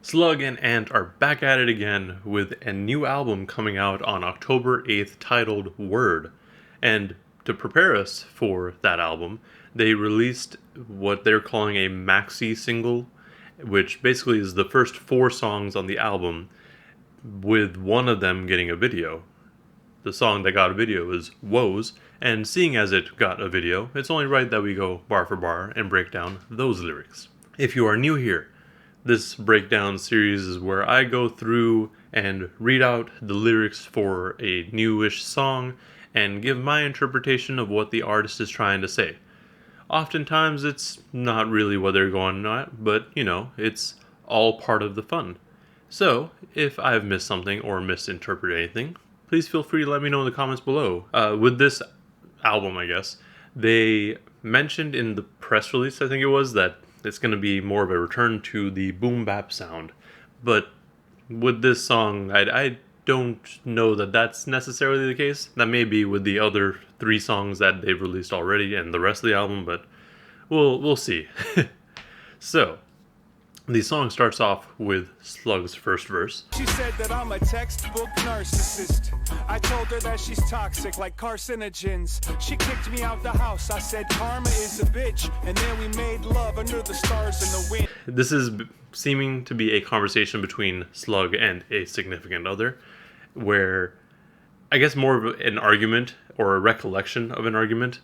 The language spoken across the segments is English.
Slug and Ant are back at it again with a new album coming out on October 8th titled Word. And to prepare us for that album, they released what they're calling a maxi single, which basically is the first 4 songs on the album, with one of them getting a video. The song that got a video is Woes, and seeing as it got a video, it's only right that we go bar for bar and break down those lyrics. If you are new here, this breakdown series is where I go through and read out the lyrics for a newish song and give my interpretation of what the artist is trying to say. Oftentimes it's not really what they're going at, but it's all part of the fun. So, if I've missed something or misinterpreted anything, please feel free to let me know in the comments below. With this album, I guess, they mentioned in the press release, I think it was, that it's going to be more of a return to the boom bap sound. But with this song, I don't know that that's necessarily the case. That may be with the other 3 songs that they've released already and the rest of the album, but we'll see. So, the song starts off with Slug's first verse. She said that I'm a textbook narcissist. I told her that she's toxic like carcinogens. She kicked me out the house. I said karma is a bitch. And then we made love under the stars in the wind. This is seeming to be a conversation between Slug and a significant other, where I guess more of an argument or a recollection of an argument.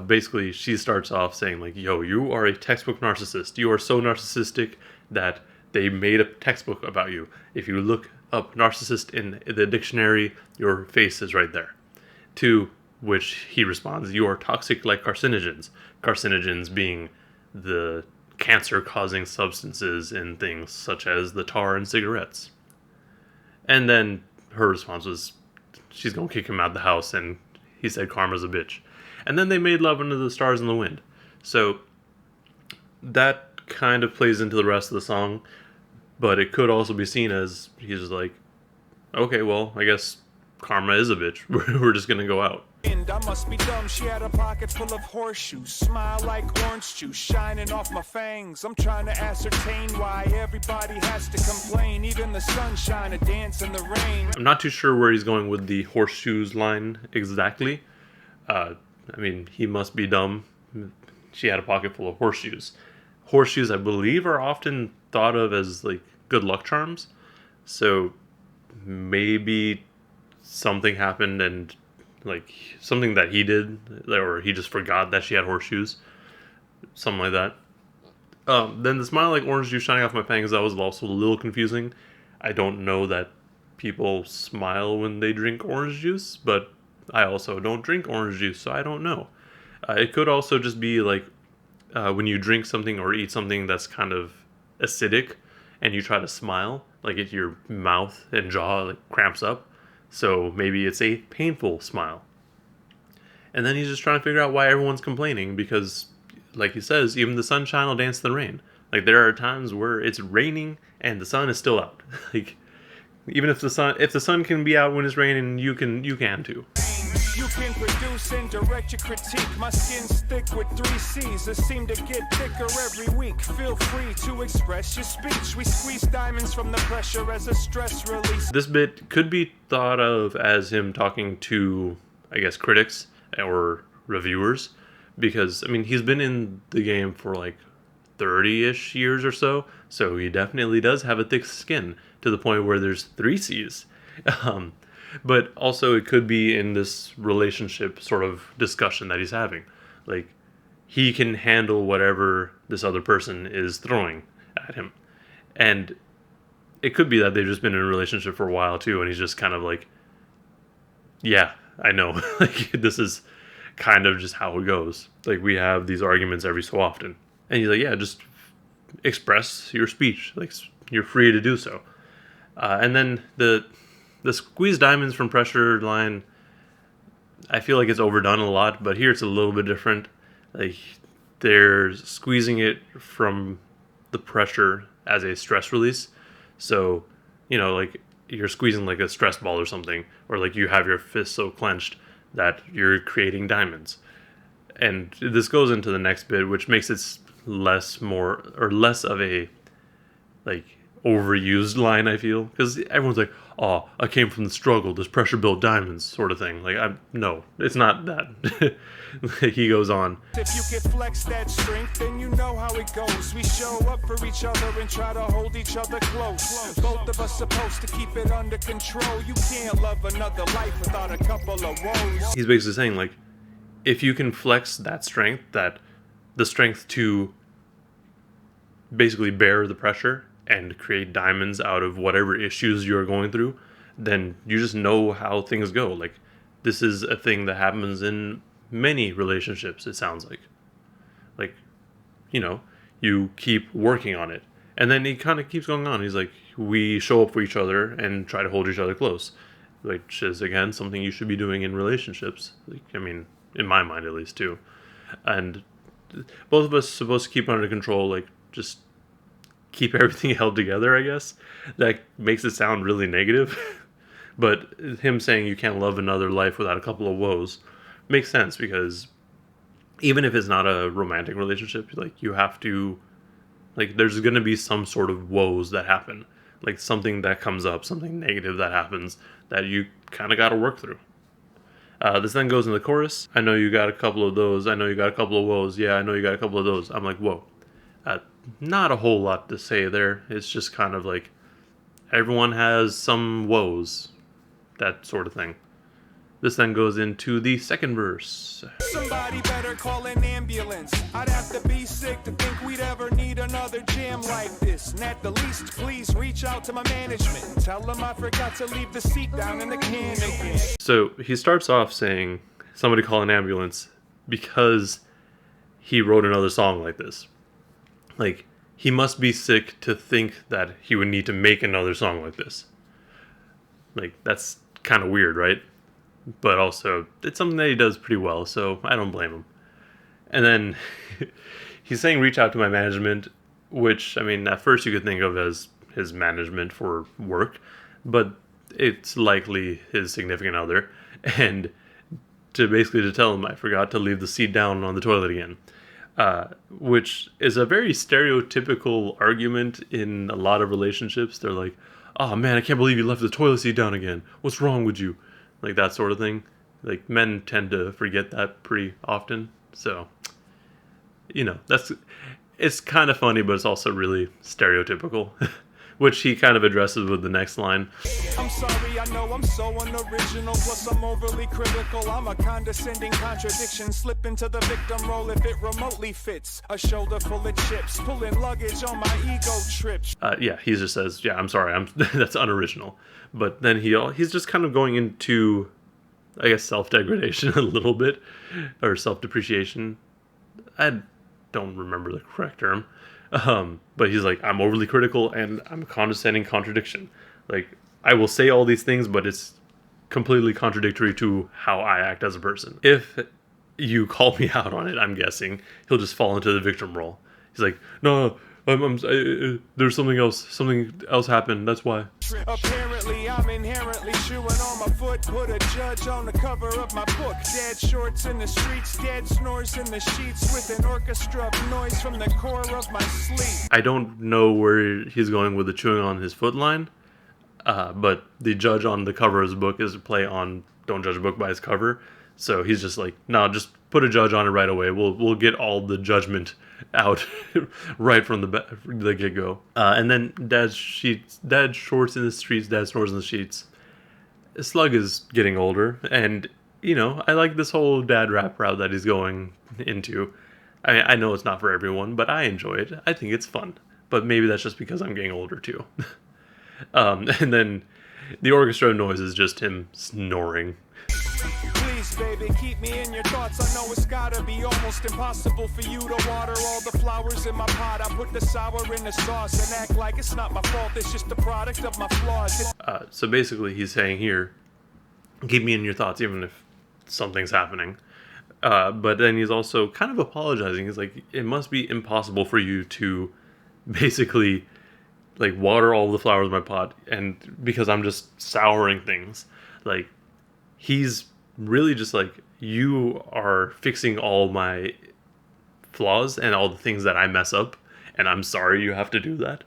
Basically, she starts off saying like, yo, you are a textbook narcissist. You are so narcissistic that they made a textbook about you. If you look up narcissist in the dictionary, your face is right there. To which he responds, you are toxic like carcinogens. Carcinogens being the cancer-causing substances in things such as the tar in cigarettes. And then her response was, she's going to kick him out of the house, and he said karma's a bitch. And then they made love under the stars in the wind. So that kind of plays into the rest of the song, but it could also be seen as he's just like, okay, well, I guess karma is a bitch. We're just going to go out. I must be dumb. She had a pocket full of horseshoes. Smile like orange juice shining off my fangs. I'm trying to ascertain why everybody has to complain. Even the sunshine a dance in the rain. I'm not too sure where he's going with the horseshoes line exactly. I mean, he must be dumb. She had a pocket full of horseshoes. Horseshoes, I believe, are often thought of as, like, good luck charms. So, maybe something happened and, like, something that he did, or he just forgot that she had horseshoes. Something like that. Then the smile like orange juice shining off my fangs, that was also a little confusing. I don't know that people smile when they drink orange juice, but I also don't drink orange juice, so I don't know. It could also just be like when you drink something or eat something that's kind of acidic and you try to smile, like if your mouth and jaw like cramps up. So maybe it's a painful smile. And then he's just trying to figure out why everyone's complaining because, like he says, even the sunshine will dance in the rain. Like there are times where it's raining and the sun is still out. Like even if the sun can be out when it's raining, you can too. You can produce and direct your critique. My skin's thick with 3 C's that seem to get thicker every week. Feel free to express your speech. We squeeze diamonds from the pressure as a stress release. This bit could be thought of as him talking to, I guess, critics or reviewers. Because, I mean, he's been in the game for like 30-ish years or so. So he definitely does have a thick skin to the point where there's 3 C's. But also it could be in this relationship sort of discussion that he's having. Like, he can handle whatever this other person is throwing at him. And it could be that they've just been in a relationship for a while too, and he's just kind of like, yeah, I know. Like, this is kind of just how it goes. Like, we have these arguments every so often. And he's like, yeah, just express your speech. Like, you're free to do so. And then the squeeze diamonds from pressure line, I feel like it's overdone a lot, but here it's a little bit different. Like, they're squeezing it from the pressure as a stress release. So, like you're squeezing like a stress ball or something, or like you have your fist so clenched that you're creating diamonds. And this goes into the next bit, which makes it less of a like overused line, I feel, because everyone's like, "Oh, I came from the struggle, this pressure built diamonds," sort of thing. Like, no, it's not that. He goes on. If you can flex that strength, then you know how it goes. We show up for each other and try to hold each other close. Both of us supposed to keep it under control. You can't love another life without a couple of woes. He's basically saying, like, if you can flex that strength, the strength to basically bear the pressure and create diamonds out of whatever issues you're going through, then you just know how things go. Like, this is a thing that happens in many relationships, it sounds like. Like, you keep working on it. And then he kind of keeps going on. He's like, we show up for each other and try to hold each other close. Which is, again, something you should be doing in relationships. Like, I mean, in my mind at least, too. And both of us are supposed to keep it under control, like, just keep everything held together, I guess. That makes it sound really negative. But him saying you can't love another life without a couple of woes makes sense, because even if it's not a romantic relationship, like, you have to, like, there's going to be some sort of woes that happen. Like, something that comes up, something negative that happens that you kind of got to work through. This then goes in the chorus. I know you got a couple of those. I know you got a couple of woes. Yeah, I know you got a couple of those. I'm like, whoa. Not a whole lot to say there. It's just kind of like, everyone has some woes. That sort of thing. This then goes into the second verse. Somebody better call an ambulance. I'd have to be sick to think we'd ever need another jam like this. And at the least, please reach out to my management. Tell them I forgot to leave the seat down in the can again. So he starts off saying, somebody call an ambulance, because he wrote another song like this. Like, he must be sick to think that he would need to make another song like this. Like, that's kind of weird, right? But also, it's something that he does pretty well, so I don't blame him. And then he's saying reach out to my management, which, I mean, at first you could think of as his management for work, but it's likely his significant other. And to tell him I forgot to leave the seat down on the toilet again. Which is a very stereotypical argument in a lot of relationships. They're like, "Oh man, I can't believe you left the toilet seat down again. What's wrong with you?" Like, that sort of thing. Like, men tend to forget that pretty often. So, it's kind of funny, but it's also really stereotypical. Which he kind of addresses with the next line. I'm sorry, I know I'm so unoriginal, plus I'm overly critical. I'm a condescending contradiction, slip into the victim role if it remotely fits. A shoulder full of chips, pulling luggage on my ego trips. Yeah, he just says, yeah, I'm sorry, that's unoriginal. But then he's just kind of going into, I guess, self-degradation a little bit, or self-depreciation. I don't remember the correct term. But he's like, I'm overly critical and I'm a condescending contradiction. Like, I will say all these things, but it's completely contradictory to how I act as a person. If you call me out on it, I'm guessing he'll just fall into the victim role. He's like, no, there's something else happened. That's why. Apparently, I'm inherently chewing on my foot. Put a judge on the cover of my book. Dad shorts in the streets, dad snores in the sheets with an orchestra of noise from the core of my sleep. I don't know where he's going with the chewing on his foot line, but the judge on the cover of his book is a play on don't judge a book by its cover. So he's just like, no, just put a judge on it right away. We'll get all the judgment out right from the get-go. And then dad shorts in the streets, dad snores in the sheets. Slug is getting older, and I like this whole dad rap route that he's going into. I know it's not for everyone, but I enjoy it. I think it's fun. But maybe that's just because I'm getting older too. And then the orchestra noise is just him snoring. Please, baby, keep me in your thoughts. I know it's gotta be almost impossible for you to water all the flowers in my pot. I put the sour in the sauce and act like it's not my fault. It's just the product of my flaws. So basically he's saying here, keep me in your thoughts even if something's happening. But then he's also kind of apologizing. He's like, it must be impossible for you to basically like water all the flowers in my pot, and because I'm just souring things. Like, he's really just like, you are fixing all my flaws and all the things that I mess up, and I'm sorry you have to do that.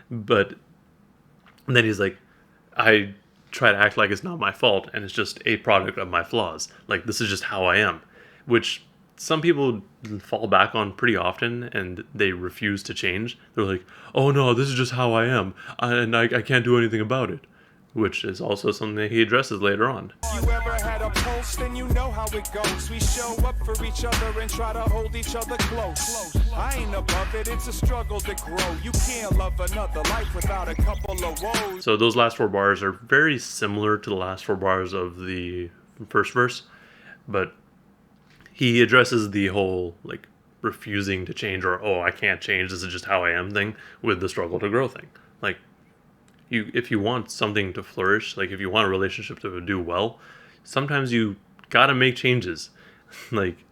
But And then he's like, I try to act like it's not my fault and it's just a product of my flaws. Like, this is just how I am. Which some people fall back on pretty often and they refuse to change. They're like, oh no, this is just how I am. And I can't do anything about it. Which is also something that he addresses later on. You ever had a pulse, then you know how it goes. We show up for each other and try to hold each other close. I ain't above it, it's a struggle to grow. You can't love another life without a couple of woes. So those last 4 bars are very similar to the last 4 bars of the first verse, but he addresses the whole like refusing to change, or oh, I can't change, this is just how I am thing, with the struggle to grow thing. Like, if you want something to flourish, like if you want a relationship to do well, sometimes you gotta make changes. Like,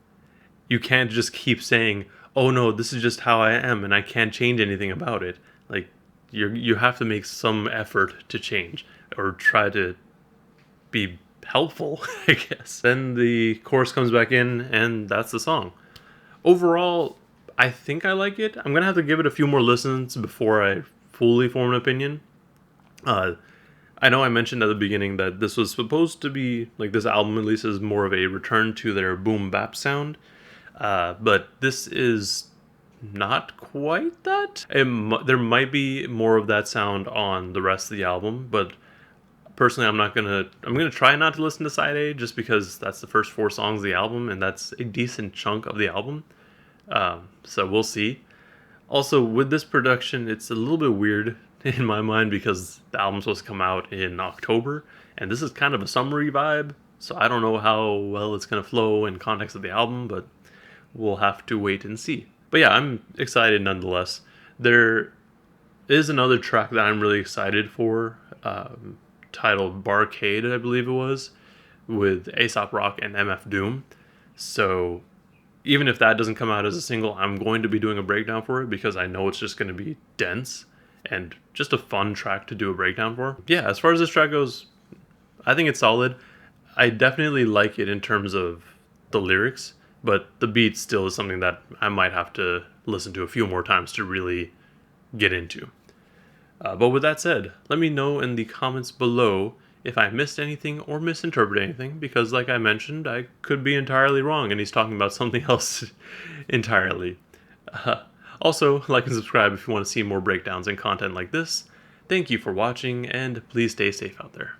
you can't just keep saying, oh no, this is just how I am and I can't change anything about it. Like, you have to make some effort to change or try to be helpful, I guess. Then the chorus comes back in and that's the song. Overall, I think I like it. I'm gonna have to give it a few more listens before I fully form an opinion. I know I mentioned at the beginning that this was supposed to be, like, this album at least is more of a return to their boom bap sound, but this is not quite that. There might be more of that sound on the rest of the album, but personally I'm gonna try not to listen to side A just because that's the first 4 songs of the album and that's a decent chunk of the album. So we'll see. Also, with this production, it's a little bit weird in my mind because the album's supposed to come out in October and this is kind of a summery vibe, so I don't know how well it's going to flow in context of the album, but we'll have to wait and see. But yeah, I'm excited nonetheless. There is another track that I'm really excited for, titled Barcade, I believe it was, with A$AP Rock and MF Doom. So even if that doesn't come out as a single, I'm going to be doing a breakdown for it because I know it's just going to be dense and just a fun track to do a breakdown for. Yeah, as far as this track goes, I think it's solid. I definitely like it in terms of the lyrics, but the beat still is something that I might have to listen to a few more times to really get into. But with that said, let me know in the comments below if I missed anything or misinterpreted anything, because like I mentioned, I could be entirely wrong and he's talking about something else entirely. Also, like and subscribe if you want to see more breakdowns and content like this. Thank you for watching, and please stay safe out there.